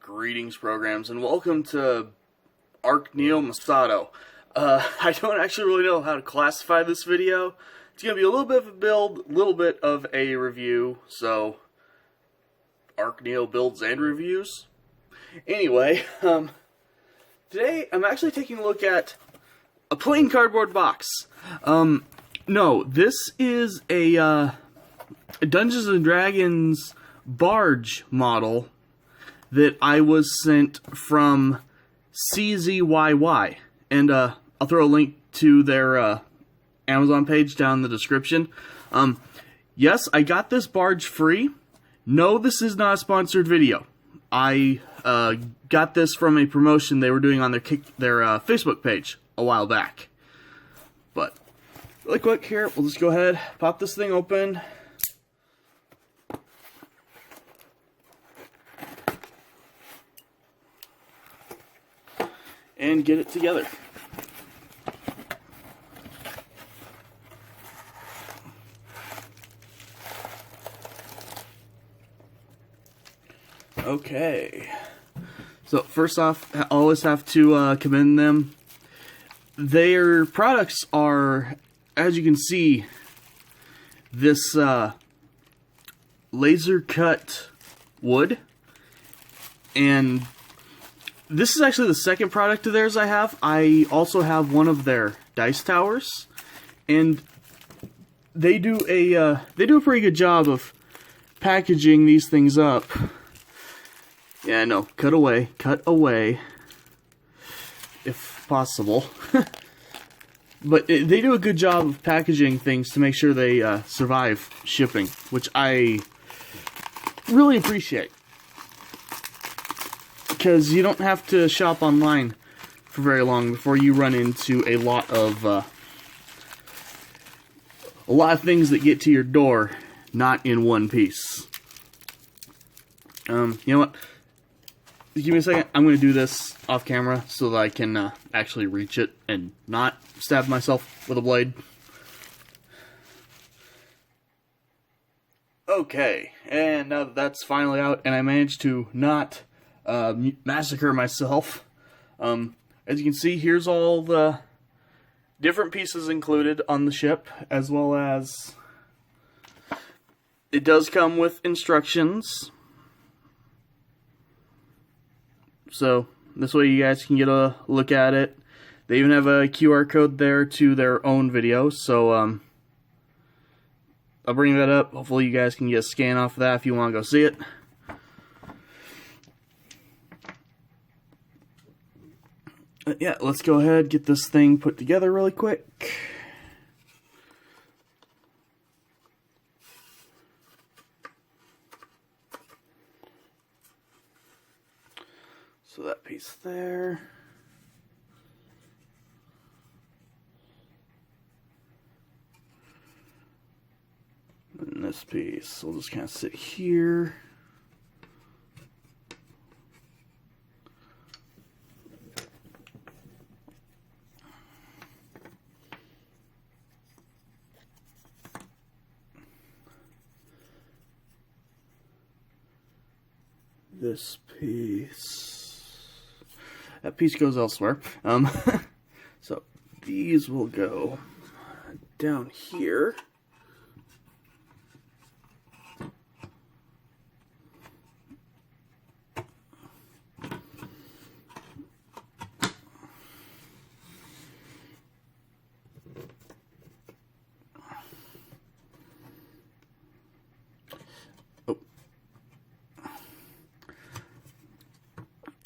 Greetings, programs, and welcome to ArcNeo Masato. I don't actually really know how to classify this video. It's going to be a little bit of a build, a little bit of a review, so ArcNeo builds and reviews. Anyway, today I'm actually taking a look at a plain cardboard box. No, this is a Dungeons and Dragons barge model that I was sent from CZYY, and I'll throw a link to their Amazon page down in the description. Yes, I got this barge free. No, this is not a sponsored video. I got this from a promotion they were doing on their Facebook page a while back. But really quick here, we'll just go ahead, pop this thing open. And get it together. Okay. So first off, I always have to commend them. Their products are, as you can see, this laser cut wood, and this is actually the second product of theirs I have. I also have one of their dice towers, and they do a pretty good job of packaging these things up. Yeah, no, cut away, if possible. But they do a good job of packaging things to make sure they survive shipping, which I really appreciate. Because you don't have to shop online for very long before you run into a lot of things that get to your door not in one piece. You know what? Give me a second. I'm going to do this off camera so that I can actually reach it and not stab myself with a blade. Okay, and now that that's finally out and I managed to not massacre myself. As you can see, here's all the different pieces included on the ship, as well as it does come with instructions. So this way you guys can get a look at it. They even have a QR code there to their own video, so I'll bring that up. Hopefully you guys can get a scan off of that if you want to go see it. Yeah, let's go ahead, get this thing put together really quick. So that piece there. And this piece will just kind of sit here. This piece, that piece goes elsewhere. So these will go down here.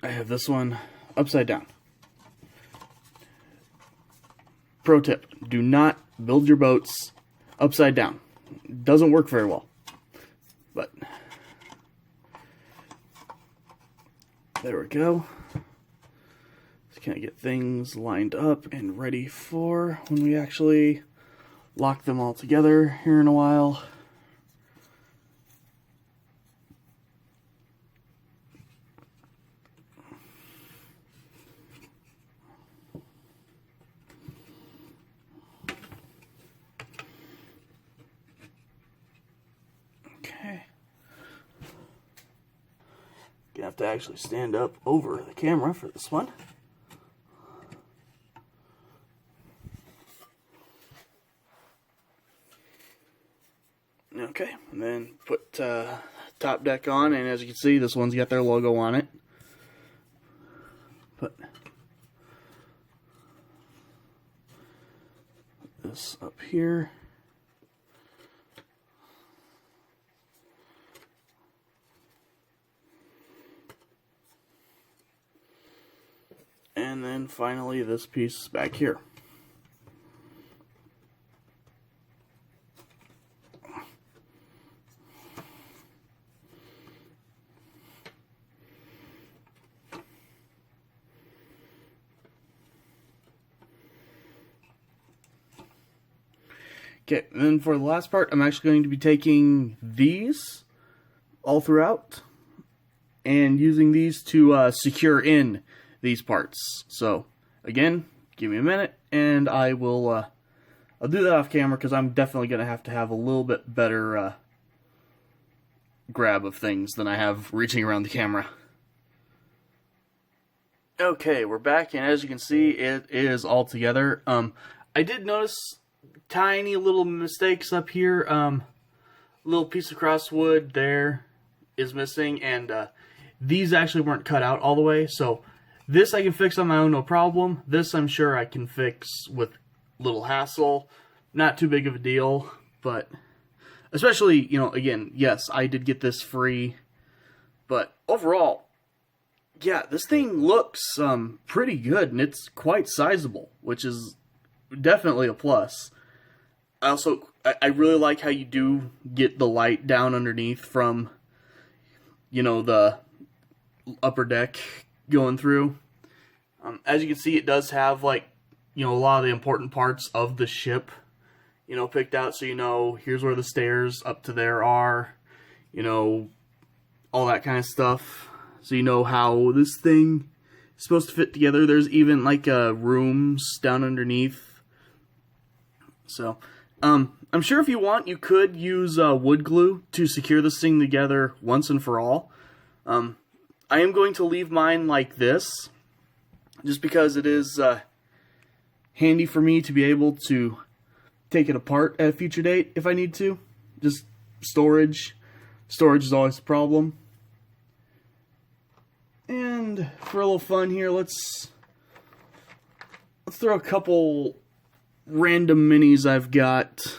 I have this one upside down. Pro tip, do not build your boats upside down. It doesn't work very well. But there we go. Just kind of get things lined up and ready for when we actually lock them all together here in a while. Gonna have to actually stand up over the camera for this one. Okay, and then put top deck on, and as you can see, this one's got their logo on it. Put this up here. And then finally this piece back here. Okay, and then for the last part, I'm actually going to be taking these all throughout and using these to secure in these parts. So, again, give me a minute, and I will, I'll do that off camera because I'm definitely going to have a little bit better grab of things than I have reaching around the camera. Okay, we're back, and as you can see, it is all together. I did notice tiny little mistakes up here. Little piece of crosswood there is missing, and these actually weren't cut out all the way, so this I can fix on my own, no problem. This I'm sure I can fix with little hassle. Not too big of a deal, but especially, you know, again, yes, I did get this free, but overall, yeah, this thing looks pretty good, and it's quite sizable, which is definitely a plus. I really like how you do get the light down underneath from, you know, the upper deck going through. As you can see, it does have, like, you know, a lot of the important parts of the ship, you know, picked out, so you know, here's where the stairs up to there are, you know, all that kind of stuff, so you know how this thing is supposed to fit together. There's even, like, rooms down underneath, so, I'm sure if you want, you could use wood glue to secure this thing together once and for all. I am going to leave mine like this, just because it is handy for me to be able to take it apart at a future date if I need to. Just storage. Storage is always a problem. And for a little fun here, let's throw a couple random minis I've got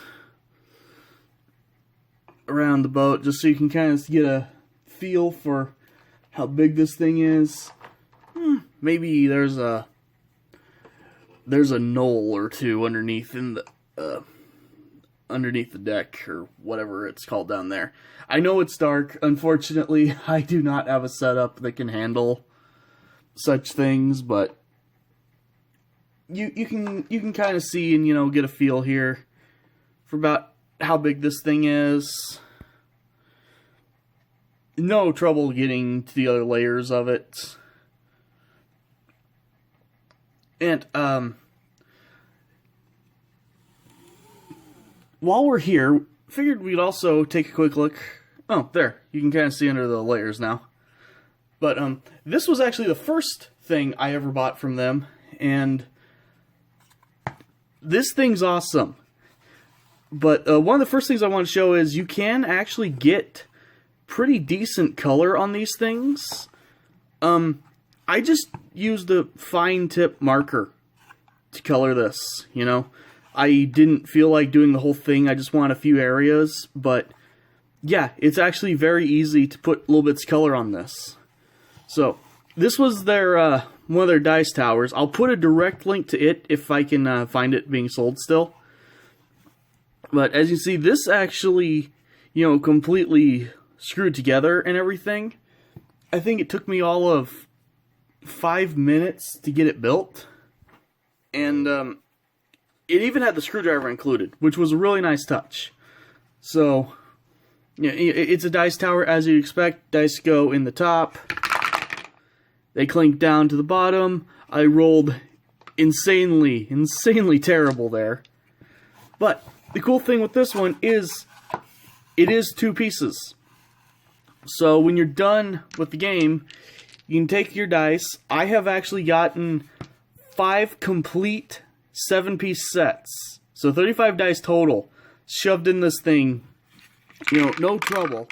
around the boat, just so you can kind of get a feel for how big this thing is. Maybe there's a knoll or two underneath in the underneath the deck, or whatever it's called down there. I know it's dark. Unfortunately, I do not have a setup that can handle such things, but you can kind of see and, you know, get a feel here for about how big this thing is. No trouble getting to the other layers of it. And while we're here, figured we'd also take a quick look. Oh, there. You can kind of see under the layers now. But this was actually the first thing I ever bought from them, and this thing's awesome. But one of the first things I want to show is you can actually get pretty decent color on these things. I just used a fine tip marker to color this, you know. I didn't feel like doing the whole thing. I just want a few areas, but yeah, it's actually very easy to put little bits of color on this. So, this was their one of their dice towers. I'll put a direct link to it if I can find it being sold still. But as you see, this actually, you know, completely screwed together and everything. I think it took me all of 5 minutes to get it built. And it even had the screwdriver included, which was a really nice touch. So, yeah, it's a dice tower as you'd expect. Dice go in the top. They clink down to the bottom. I rolled insanely terrible there. But the cool thing with this one is it is two pieces. So when you're done with the game, you can take your dice. I have actually gotten 5 complete 7-piece sets. So 35 dice total, shoved in this thing, no trouble.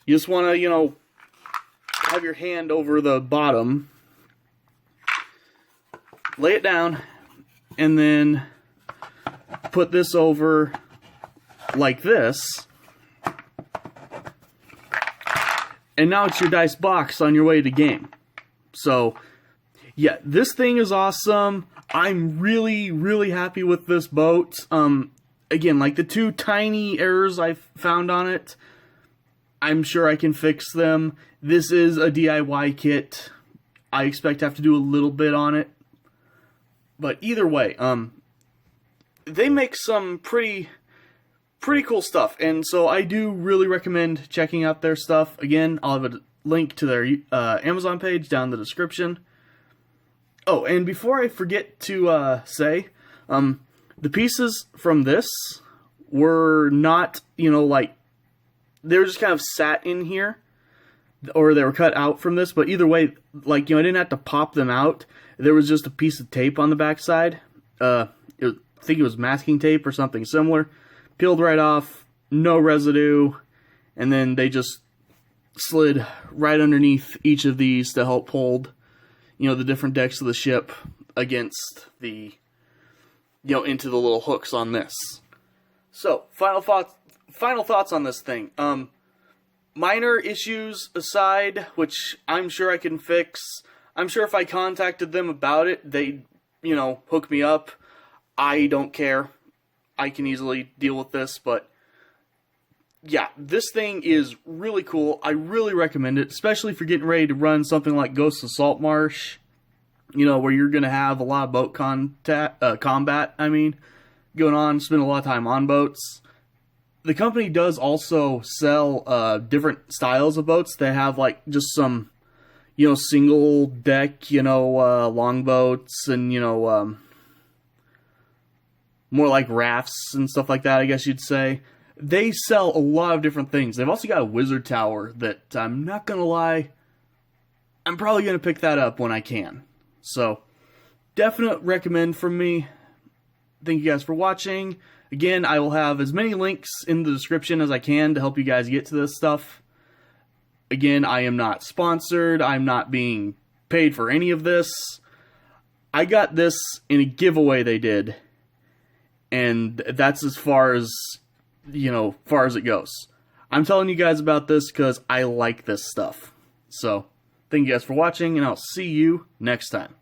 You just want to, have your hand over the bottom, lay it down, and then put this over like this. And now it's your dice box on your way to game. So, yeah, this thing is awesome. I'm really, really happy with this boat. Again, like the 2 tiny errors I found on it, I'm sure I can fix them. This is a DIY kit. I expect to have to do a little bit on it. But either way, they make some pretty cool stuff, and so I do really recommend checking out their stuff. Again, I'll have a link to their Amazon page down in the description. Oh, and before I forget to say, the pieces from this were not, like, they were just kind of sat in here, or they were cut out from this, but either way, like, I didn't have to pop them out. There was just a piece of tape on the backside. I think it was masking tape or something similar. Peeled right off, no residue, and then they just slid right underneath each of these to help hold, the different decks of the ship against the, into the little hooks on this. So, final thoughts on this thing. Minor issues aside, which I'm sure I can fix. I'm sure if I contacted them about it, they'd, hook me up. I don't care. I can easily deal with this, but yeah, this thing is really cool. I really recommend it, especially if you're getting ready to run something like Ghosts of Saltmarsh, where you're going to have a lot of boat combat, going on, spend a lot of time on boats. The company does also sell different styles of boats. They have like just some, single deck, longboats and, more like rafts and stuff like that, I guess you'd say. They sell a lot of different things. They've also got a wizard tower that, I'm not going to lie, I'm probably going to pick that up when I can. So, definite recommend from me. Thank you guys for watching. Again, I will have as many links in the description as I can to help you guys get to this stuff. Again, I am not sponsored. I'm not being paid for any of this. I got this in a giveaway they did. And that's as far as, far as it goes. I'm telling you guys about this because I like this stuff. So, thank you guys for watching, and I'll see you next time.